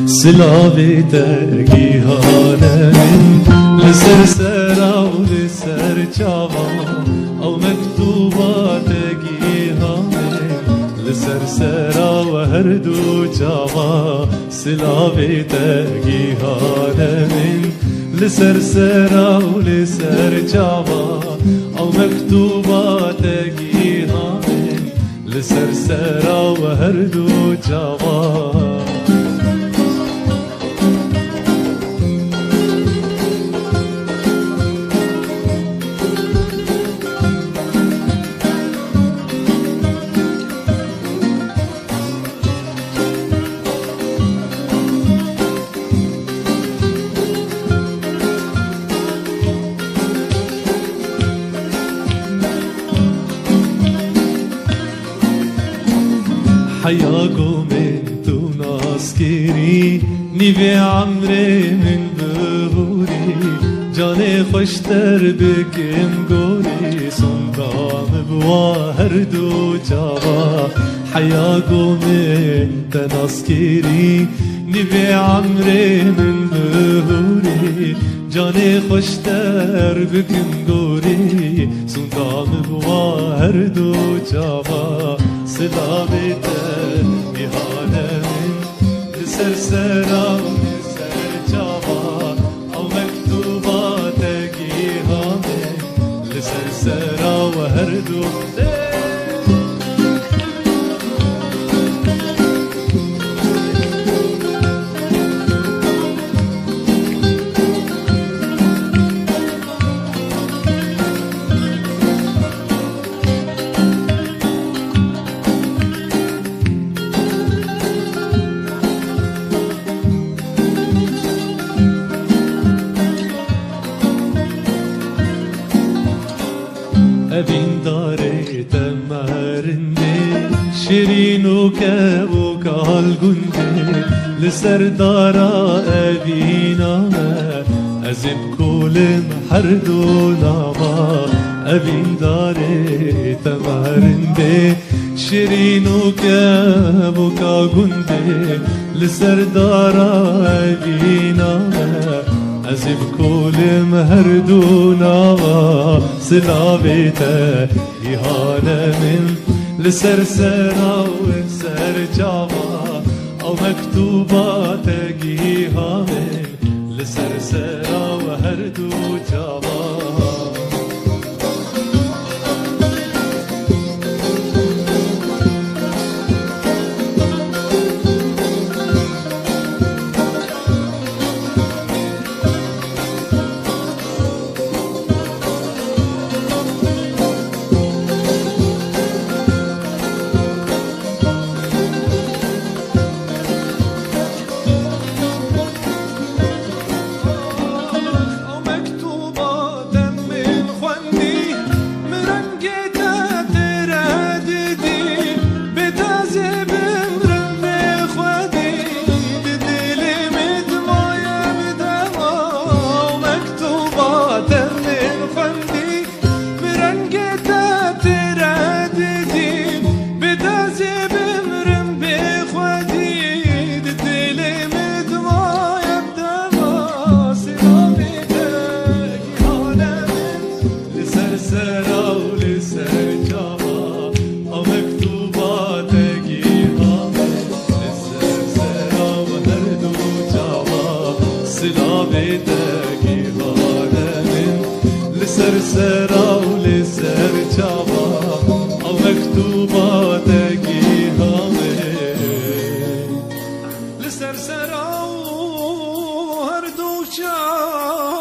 سلاوی تگیهانه من لسر سرا و لسر چاوا او مکتوبات تگیهانه لسر سرا و هر دو چاوا سلاوی تگیهانه من لسر سرا و لسر چاوا او مکتوبات تگیهانه لسر سرا و هر دو چاوا حياكم انتو ناسكري نيفي عمري من بغوري جاني خوشتر بكم غوري صندام بواهر دو جاوا حياكم انتو ناسكري نيفي عمري من بغوري جاني خوشتر بكم غوري صندام بواهر دو جاوا سلامت İhanemin Liser seram liser çava Av mektubat gihamin Liser sera ve her dumde Evin dare temerinde Şirin u kevu kalgunde Liser dara eviname Ezib kulim her dunama Evin dare temerinde Şirin u kevu kalgunde Liser dara eviname أزب كل مهردونا سلاويته إهانة من لسرسرا وسر جاوا أو مكتوبات جيها من لسرسرا وهردو جاوا لسر سرا ولسر جاوا أو مكتوبات جيهامي لسر سرا وهردو جاوا